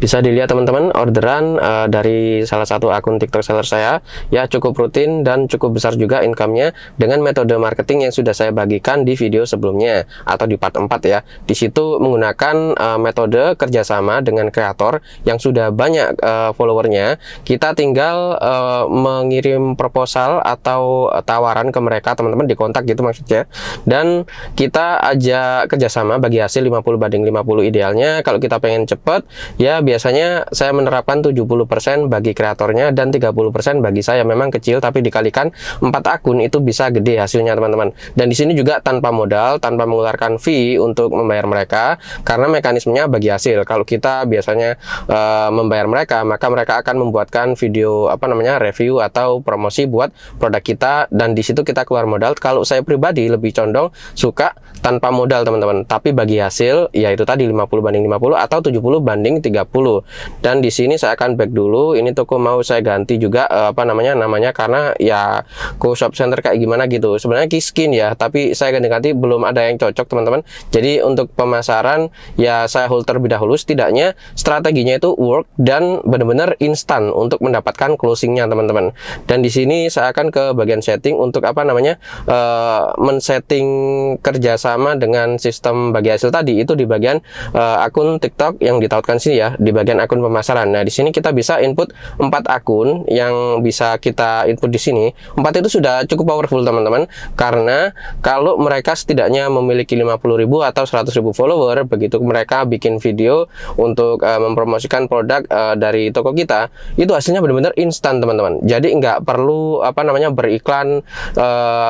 Bisa dilihat teman-teman, orderan dari salah satu akun TikTok seller saya ya cukup rutin dan cukup besar juga income-nya dengan metode marketing yang sudah saya bagikan di video sebelumnya atau di part 4 ya. Di situ menggunakan metode kerjasama dengan kreator yang sudah banyak followernya. Kita tinggal mengirim proposal atau tawaran ke mereka, teman-teman, di kontak gitu maksudnya. Dan kita ajak kerjasama, bagi hasil 50/50 idealnya. Kalau kita pengen cepet ya biasanya saya menerapkan 70% bagi kreatornya dan 30% bagi saya. Memang kecil tapi dikalikan 4 akun itu bisa gede hasilnya, teman-teman. Dan di sini juga tanpa modal, tanpa mengeluarkan fee untuk membayar mereka, karena mekanismenya bagi hasil. Kalau kita biasanya membayar mereka, maka mereka akan membuatkan video review atau promosi buat produk kita, dan di situ kita keluar modal. Kalau saya pribadi lebih condong suka tanpa modal, teman-teman, tapi bagi hasil yaitu tadi 50/50 atau 70/30. Dan di sini saya akan back dulu. Ini toko mau saya ganti juga namanya, karena ya shop center kayak gimana gitu. Sebenarnya Kiskin ya, tapi saya ganti-ganti, belum ada yang cocok, teman-teman. Jadi untuk pemasaran ya saya hold terlebih dahulu. Setidaknya strateginya itu work dan benar-benar instan untuk mendapatkan closingnya, teman-teman. Dan di sini saya akan ke bagian setting untuk men-setting kerjasama dengan sistem bagi hasil tadi. Itu di bagian akun TikTok yang ditautkan sini ya, di bagian akun pemasaran. Nah, di sini kita bisa input 4 akun yang bisa kita input di sini. 4 itu sudah cukup powerful, teman-teman, karena kalau mereka setidaknya memiliki 50.000 atau 100.000 follower, begitu mereka bikin video untuk mempromosikan produk dari toko kita, itu hasilnya benar-benar instan, teman-teman. Jadi nggak perlu beriklan,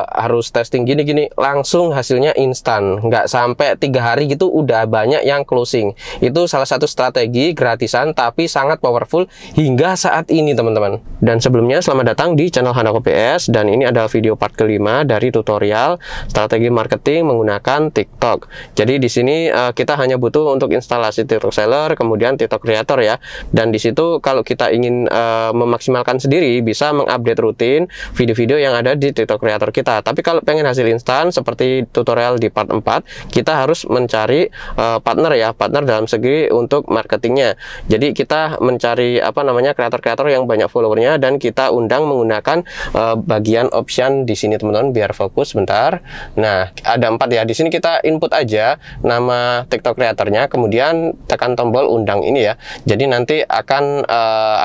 harus testing gini-gini, langsung hasilnya instan. Nggak sampai 3 hari gitu udah banyak yang closing. Itu salah satu strategi gratisan tapi sangat powerful hingga saat ini, teman-teman. Dan sebelumnya selamat datang di channel Handoko PS, dan ini adalah video part kelima dari tutorial strategi marketing menggunakan TikTok. Jadi di sini kita hanya butuh untuk instalasi TikTok Seller, kemudian TikTok Creator ya. Dan di situ kalau kita ingin memaksimalkan sendiri, bisa mengupdate rutin video-video yang ada di TikTok Creator kita. Tapi kalau pengen hasil instan seperti tutorial di part 4, kita harus mencari partner ya, partner dalam segi untuk marketingnya. Jadi kita mencari kreator-kreator yang banyak followernya, dan kita undang menggunakan bagian option di sini, teman-teman, biar fokus bentar. Nah, ada 4 ya. Di sini kita input aja nama TikTok kreatornya, kemudian tekan tombol undang ini ya. Jadi nanti akan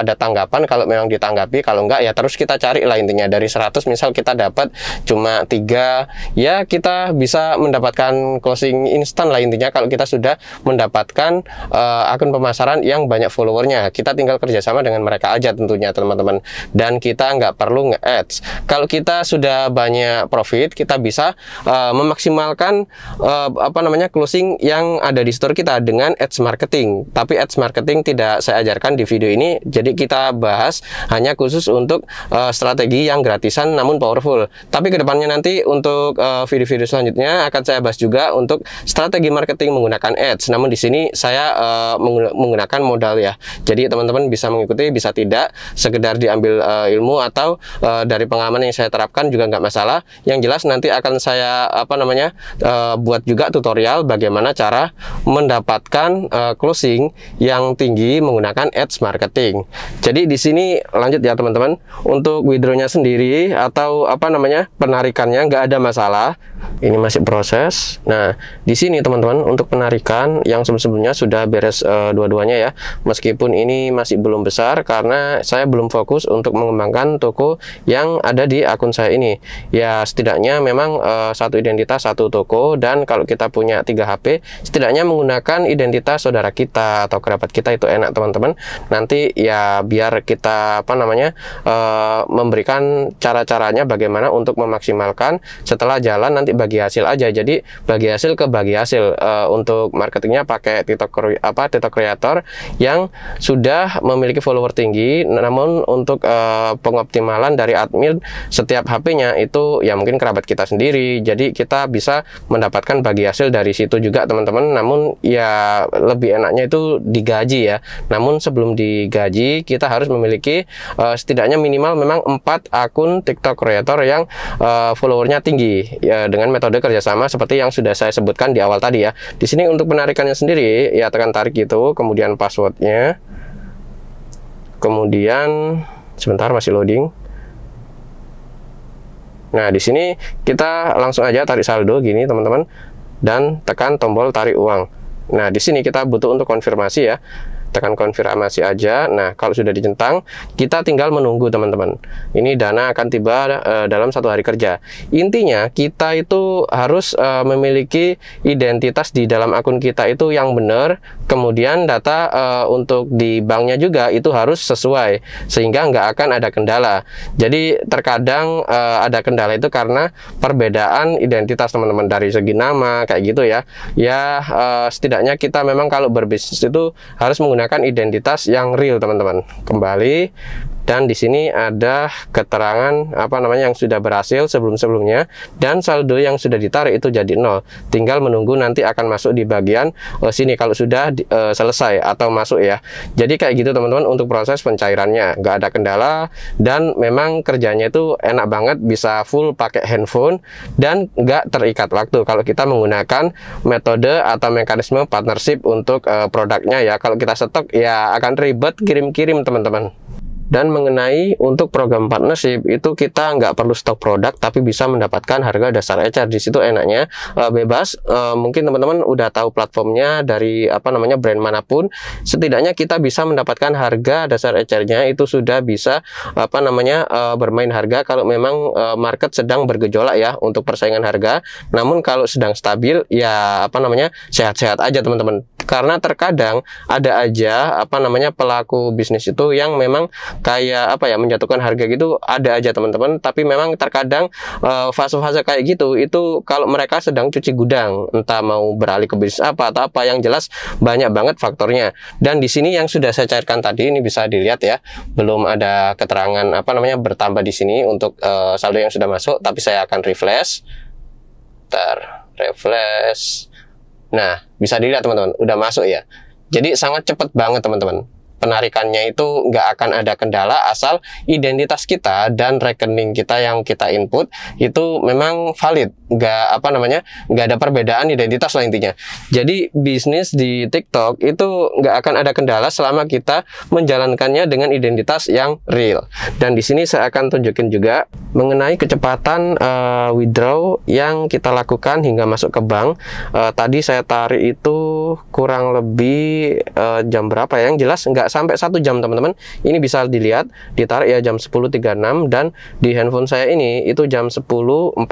ada tanggapan kalau memang ditanggapi, kalau enggak ya terus kita cari lah. Intinya dari 100 misal kita dapat cuma 3, ya kita bisa mendapatkan closing instan lah. Intinya kalau kita sudah mendapatkan akun pemasaran yang banyak followernya, kita tinggal kerjasama dengan mereka aja tentunya, teman-teman. Dan kita nggak perlu nge-ads. Kalau kita sudah banyak profit, kita bisa memaksimalkan closing yang ada di store kita dengan ads marketing. Tapi ads marketing tidak saya ajarkan di video ini, jadi kita bahas hanya khusus untuk strategi yang gratisan namun powerful. Tapi kedepannya nanti untuk video-video selanjutnya akan saya bahas juga untuk strategi marketing menggunakan ads. Namun di sini saya menggunakan modal ya. Jadi teman-teman bisa mengikuti, bisa tidak, sekedar diambil ilmu atau dari pengalaman yang saya terapkan juga nggak masalah. Yang jelas nanti akan saya buat juga tutorial bagaimana cara mendapatkan closing yang tinggi menggunakan ads marketing. Jadi di sini lanjut ya, teman-teman. Untuk withdrawnya sendiri atau penarikannya nggak ada masalah. Ini masih proses. Nah, di sini teman-teman untuk penarikan yang sebelumnya sudah beres dua-duanya ya. Meskipun ini masih belum besar karena saya belum fokus untuk mengembangkan toko yang ada di akun saya ini. Ya setidaknya memang satu identitas satu toko, dan kalau kita punya 3 HP, setidaknya menggunakan identitas saudara kita atau kerabat kita itu enak, teman-teman. Nanti ya biar kita memberikan cara-caranya bagaimana untuk memaksimalkan. Setelah jalan nanti bagi hasil aja. Jadi bagi hasil ke bagi hasil. Untuk marketingnya pakai TikTok Creator yang sudah memiliki follower tinggi. Namun untuk pengoptimalan dari admin setiap HP-nya itu ya mungkin kerabat kita sendiri. Jadi kita bisa mendapatkan bagi hasil dari situ juga, teman-teman. Namun ya lebih enaknya itu digaji ya. Namun sebelum digaji kita harus memiliki setidaknya minimal memang 4 akun TikTok Creator yang followernya tinggi ya, dengan metode kerjasama seperti yang sudah saya sebutkan di awal tadi ya. Di sini untuk penarikannya sendiri ya tekan tarik gitu, kemudian passwordnya. Kemudian sebentar, masih loading. Nah, di sini kita langsung aja tarik saldo gini teman-teman, dan tekan tombol tarik uang. Nah, di sini kita butuh untuk konfirmasi ya. Tekan konfirmasi aja. Nah, kalau sudah dicentang, kita tinggal menunggu teman-teman. Ini dana akan tiba dalam 1 hari kerja. Intinya kita itu harus memiliki identitas di dalam akun kita itu yang benar. Kemudian data untuk di banknya juga itu harus sesuai, sehingga nggak akan ada kendala. Jadi terkadang ada kendala itu karena perbedaan identitas teman-teman, dari segi nama kayak gitu ya. Ya setidaknya kita memang kalau berbisnis itu harus menggunakan identitas yang real teman-teman. Kembali, dan di sini ada keterangan yang sudah berhasil sebelum-sebelumnya, dan saldo yang sudah ditarik itu jadi 0. Tinggal menunggu nanti akan masuk di bagian sini kalau sudah selesai atau masuk ya. Jadi kayak gitu teman-teman untuk proses pencairannya, nggak ada kendala, dan memang kerjanya itu enak banget, bisa full pakai handphone dan nggak terikat waktu kalau kita menggunakan metode atau mekanisme partnership untuk produknya ya. Kalau kita stok ya akan ribet kirim-kirim teman-teman. Dan mengenai untuk program partnership itu kita nggak perlu stok produk, tapi bisa mendapatkan harga dasar ecer. Di situ enaknya bebas. Mungkin teman-teman udah tahu platformnya dari brand manapun, setidaknya kita bisa mendapatkan harga dasar ecernya itu sudah bisa bermain harga kalau memang market sedang bergejolak ya untuk persaingan harga. Namun kalau sedang stabil ya sehat-sehat aja teman-teman. Karena terkadang ada aja pelaku bisnis itu yang memang kayak menjatuhkan harga gitu, ada aja teman-teman. Tapi memang terkadang fase-fase kayak gitu itu kalau mereka sedang cuci gudang, entah mau beralih ke bisnis apa atau apa, yang jelas banyak banget faktornya. Dan di sini yang sudah saya cairkan tadi ini bisa dilihat ya, belum ada keterangan bertambah di sini untuk saldo yang sudah masuk, tapi saya akan refresh. Refresh. Nah, bisa dilihat teman-teman, udah masuk ya. Jadi sangat cepat banget teman-teman. Penarikannya itu nggak akan ada kendala asal identitas kita dan rekening kita yang kita input itu memang valid, nggak nggak ada perbedaan identitas lah intinya. Jadi bisnis di TikTok itu nggak akan ada kendala selama kita menjalankannya dengan identitas yang real. Dan di sini saya akan tunjukin juga mengenai kecepatan withdraw yang kita lakukan hingga masuk ke bank. Tadi saya tarik itu kurang lebih jam berapa ya? Yang jelas nggak sampai 1 jam teman-teman. Ini bisa dilihat ditarik ya jam 10.36, dan di handphone saya ini itu jam 10.48.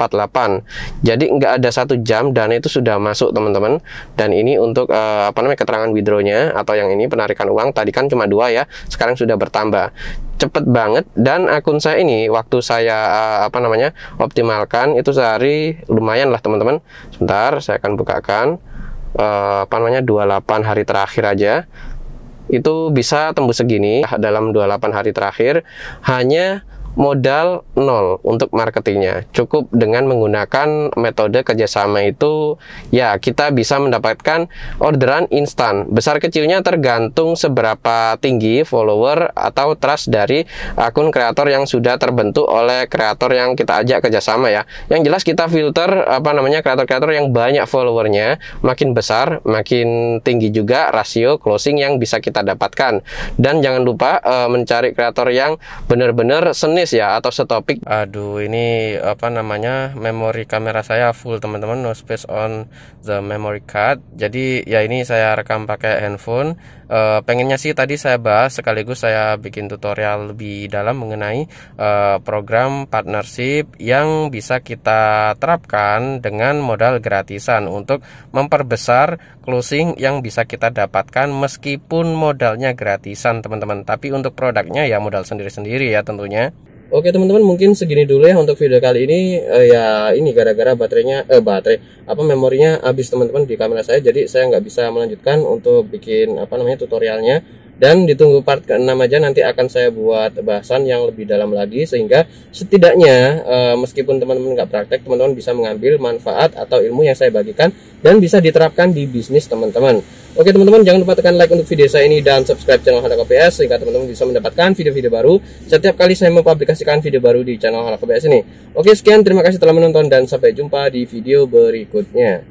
Jadi nggak ada 1 jam dan itu sudah masuk teman-teman. Dan ini untuk keterangan withdrawnya atau yang ini penarikan uang, tadi kan cuma 2 ya, sekarang sudah bertambah. Cepet banget. Dan akun saya ini waktu saya optimalkan itu sehari lumayan lah teman-teman. Sebentar saya akan bukakan 28 hari terakhir aja itu bisa tembus segini. Dalam 28 hari terakhir hanya modal 0 untuk marketingnya. Cukup dengan menggunakan metode kerjasama itu ya kita bisa mendapatkan orderan instan. Besar kecilnya tergantung seberapa tinggi follower atau trust dari akun kreator yang sudah terbentuk oleh kreator yang kita ajak kerjasama ya. Yang jelas kita filter kreator-kreator yang banyak followernya, makin besar makin tinggi juga rasio closing yang bisa kita dapatkan. Dan jangan lupa mencari kreator yang benar-benar seni ya atau setopik. Aduh, ini memori kamera saya full teman-teman, no space on the memory card. Jadi ya ini saya rekam pakai handphone. Pengennya sih tadi saya bahas sekaligus saya bikin tutorial lebih dalam mengenai program partnership yang bisa kita terapkan dengan modal gratisan untuk memperbesar closing yang bisa kita dapatkan meskipun modalnya gratisan teman-teman. Tapi untuk produknya ya modal sendiri-sendiri ya tentunya. Oke teman-teman, mungkin segini dulu ya untuk video kali ini. Ya ini gara-gara memorinya habis teman-teman di kamera saya, jadi saya nggak bisa melanjutkan untuk bikin tutorialnya. Dan ditunggu part ke-6 aja, nanti akan saya buat bahasan yang lebih dalam lagi, sehingga setidaknya meskipun teman-teman nggak praktek, teman-teman bisa mengambil manfaat atau ilmu yang saya bagikan dan bisa diterapkan di bisnis teman-teman. Oke teman-teman, jangan lupa tekan like untuk video saya ini dan subscribe channel Halaka PS sehingga teman-teman bisa mendapatkan video-video baru setiap kali saya mempublikasikan video baru di channel Halaka PS ini. Oke, sekian, terima kasih telah menonton dan sampai jumpa di video berikutnya.